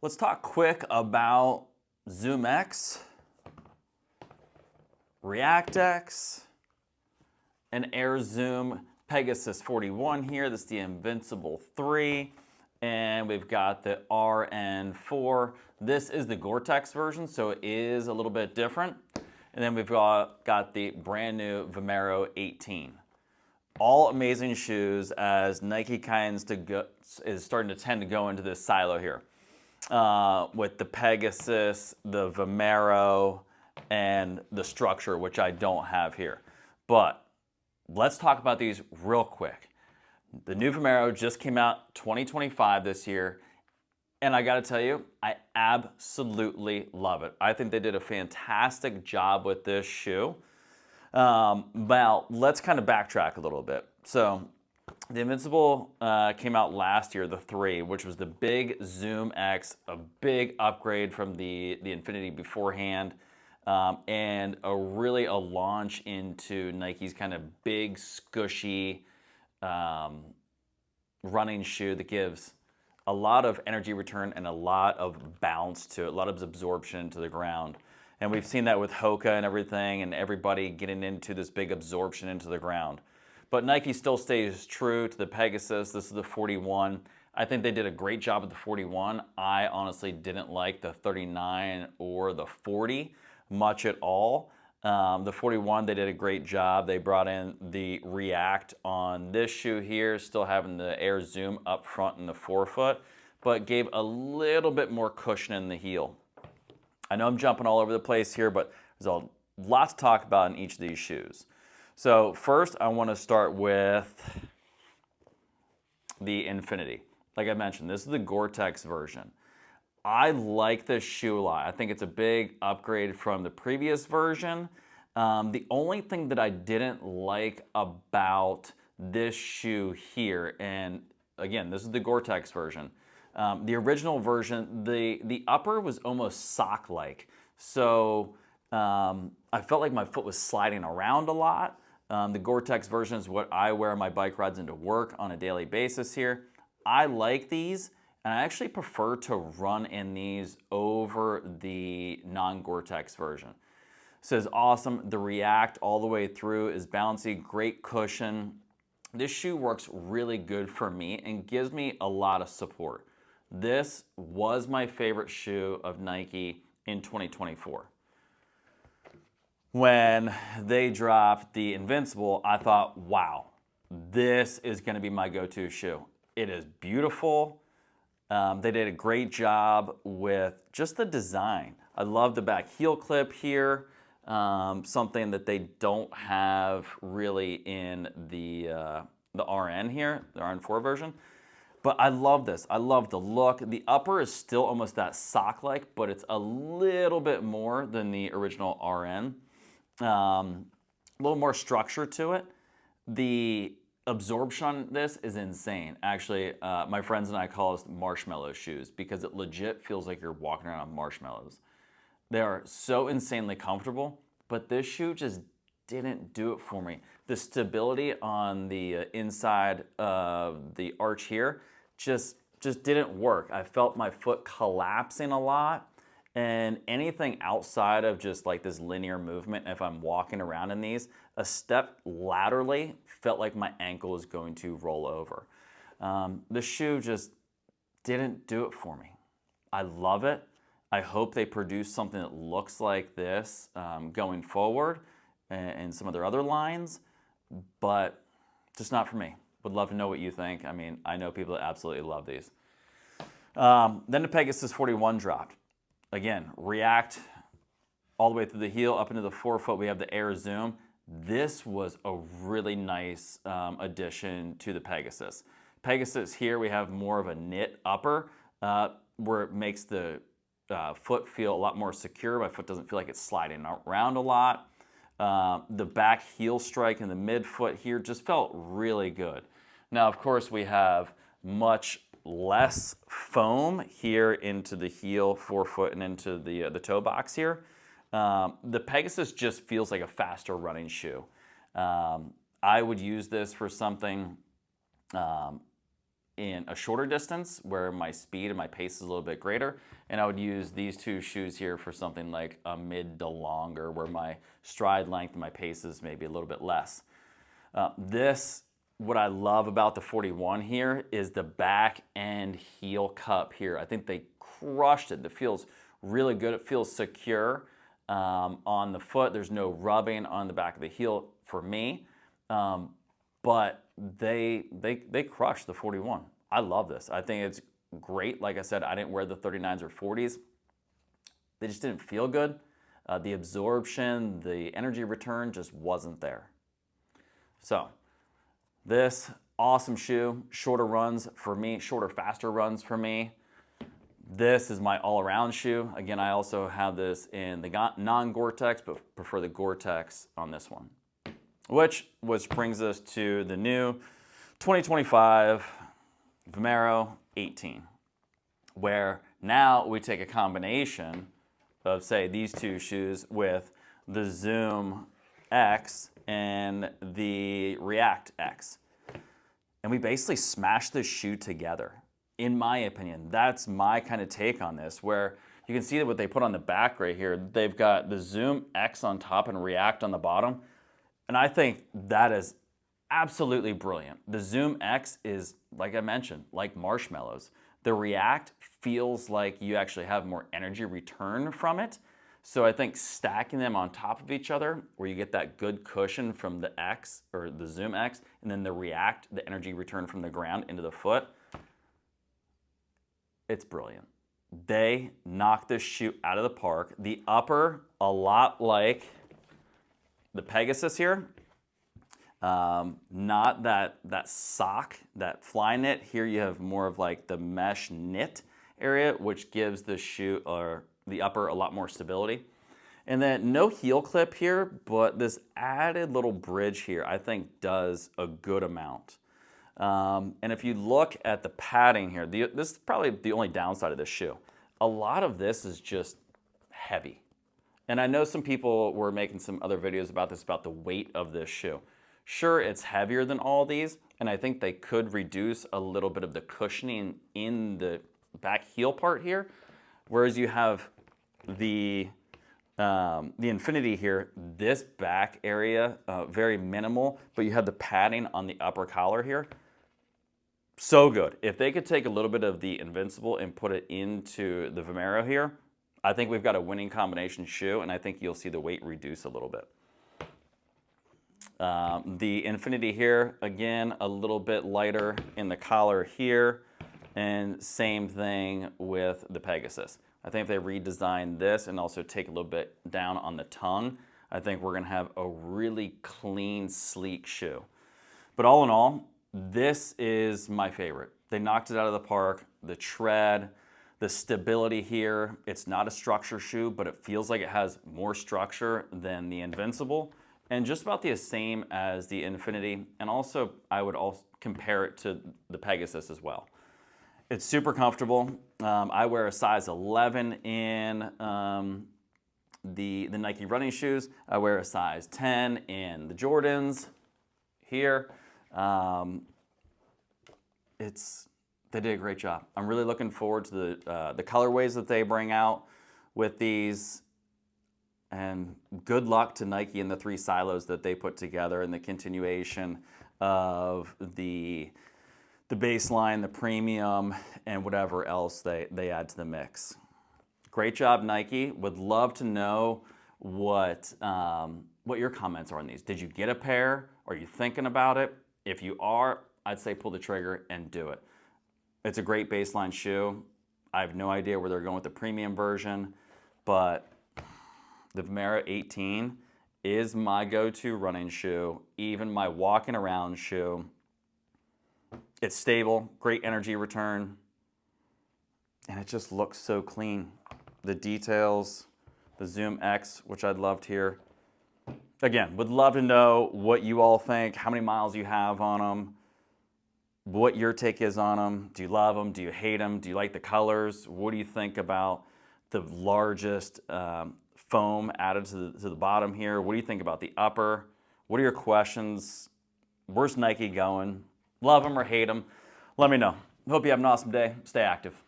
Let's talk quick about ZoomX, ReactX, and Air Zoom Pegasus 41 here. This is the Invincible 3, and we've got the RN4. This is the Gore-Tex version, so it is a little bit different. And then we've got the brand new Vomero 18. All amazing shoes as Nike is starting to tend to go into this silo here. With the Pegasus, the Vomero, and the Structure, which I don't have here. But let's talk about these real quick. The new Vomero just came out 2025 this year, and I gotta tell you, I absolutely love it. I think they did a fantastic job with this shoe. Well, let's kind of backtrack a little bit. So, the Invincible came out last year, the 3, which was the big ZoomX, a big upgrade from the Infinity beforehand, and a launch into Nike's kind of big, squishy running shoe that gives a lot of energy return and a lot of bounce to it, a lot of absorption to the ground. And we've seen that with Hoka and everything, and everybody getting into this big absorption into the ground. But Nike still stays true to the Pegasus. This is the 41. I think they did a great job with the 41. I honestly didn't like the 39 or the 40 much at all. The 41, they did a great job. They brought in the React on this shoe here, still having the Air Zoom up front in the forefoot, but gave a little bit more cushion in the heel. I know I'm jumping all over the place here, but there's a lot to talk about in each of these shoes. So first, I want to start with the Infinity. Like I mentioned, this is the Gore-Tex version. I like this shoe a lot. I think it's a big upgrade from the previous version. The only thing that I didn't like about this shoe here, and again, this is the Gore-Tex version. The original version, the upper was almost sock-like. So I felt like my foot was sliding around a lot. The Gore-Tex version is what I wear on my bike rides into work on a daily basis here. I like these, and I actually prefer to run in these over the non-Gore-Tex version. This is awesome. The React all the way through is bouncy, great cushion. This shoe works really good for me and gives me a lot of support. This was my favorite shoe of Nike in 2024. When they dropped the Invincible, I thought, wow, this is going to be my go-to shoe. It is beautiful. They did a great job with just the design. I love the back heel clip here, something that they don't have really in the RN here, the RN4 version. But I love this. I love the look. The upper is still almost that sock-like, but it's a little bit more than the original RN. A little more structure to it. The absorption on this is insane. Actually, my friends and I call this marshmallow shoes because it legit feels like you're walking around on marshmallows. They are so insanely comfortable, but this shoe just didn't do it for me. The stability on the inside of the arch here just didn't work. I felt my foot collapsing a lot, and anything outside of just like this linear movement, if I'm walking around in these, a step laterally felt like my ankle was going to roll over. The shoe just didn't do it for me. I love it. I hope they produce something that looks like this going forward and some of their other lines, but just not for me. Would love to know what you think. I mean, I know people that absolutely love these. Then the Pegasus 41 dropped. Again, React all the way through the heel up into the forefoot. We have the Air Zoom. This was a really nice addition to the Pegasus. Pegasus here, we have more of a knit upper where it makes the foot feel a lot more secure. My foot doesn't feel like it's sliding around a lot. The back heel strike in the midfoot here just felt really good. Now, of course, we have much less foam here into the heel, forefoot, and into the toe box here. The Pegasus just feels like a faster running shoe. I would use this for something in a shorter distance where my speed and my pace is a little bit greater. And I would use these two shoes here for something like a mid to longer where my stride length and my pace is maybe a little bit less. What I love about the 41 here is the back end heel cup here. I think they crushed it. It feels really good. It feels secure on the foot. There's no rubbing on the back of the heel for me. But they crushed the 41. I love this. I think it's great. Like I said, I didn't wear the 39s or 40s. They just didn't feel good. The absorption, the energy return just wasn't there. So this awesome shoe, shorter runs for me, shorter, faster runs for me. This is my all-around shoe. Again, I also have this in the non-Gore-Tex, but prefer the Gore-Tex on this one. Which brings us to the new 2025 Vomero 18, where now we take a combination of, say, these two shoes with the ZoomX and the ReactX. And we basically smash this shoe together. In my opinion, that's my kind of take on this, where you can see that what they put on the back right here, they've got the ZoomX on top and React on the bottom. And I think that is absolutely brilliant. The ZoomX is, like I mentioned, like marshmallows. The React feels like you actually have more energy return from it. So I think stacking them on top of each other, where you get that good cushion from the X or the ZoomX, and then the React, the energy return from the ground into the foot, it's brilliant. They knocked this shoe out of the park. The upper, a lot like the Pegasus here. Not that sock, that fly knit. Here you have more of like the mesh knit area, which gives the shoe or the upper a lot more stability. And then no heel clip here, but this added little bridge here I think does a good amount. And if you look at the padding here, this is probably the only downside of this shoe. A lot of this is just heavy. And I know some people were making some other videos about this, about the weight of this shoe. Sure, it's heavier than all these, and I think they could reduce a little bit of the cushioning in the back heel part here, whereas you have the Infinity here, this back area, very minimal, but you have the padding on the upper collar here. So good. If they could take a little bit of the Invincible and put it into the Vomero here, I think we've got a winning combination shoe, and I think you'll see the weight reduce a little bit. The Infinity here, again, a little bit lighter in the collar here, and same thing with the Pegasus. I think if they redesign this and also take a little bit down on the tongue, I think we're gonna have a really clean, sleek shoe. But all in all, this is my favorite. They knocked it out of the park. The tread, the stability here, it's not a structure shoe, but it feels like it has more structure than the Invincible, and just about the same as the Infinity. And also, I would also compare it to the Pegasus as well. It's super comfortable. I wear a size 11 in the Nike running shoes. I wear a size 10 in the Jordans here. They did a great job. I'm really looking forward to the colorways that they bring out with these. And good luck to Nike and the 3 silos that they put together and the continuation of the baseline, the premium, and whatever else they add to the mix. Great job, Nike. Would love to know what your comments are on these. Did you get a pair? Are you thinking about it? If you are, I'd say pull the trigger and do it. It's a great baseline shoe. I have no idea where they're going with the premium version, but the Vomero 18 is my go-to running shoe, even my walking around shoe. It's stable, great energy return, and it just looks so clean. The details, the ZoomX, which I'd loved here. Again, would love to know what you all think, how many miles you have on them, what your take is on them. Do you love them? Do you hate them? Do you like the colors? What do you think about the largest foam added to the bottom here? What do you think about the upper? What are your questions? Where's Nike going? Love them or hate them? Let me know. Hope you have an awesome day. Stay active.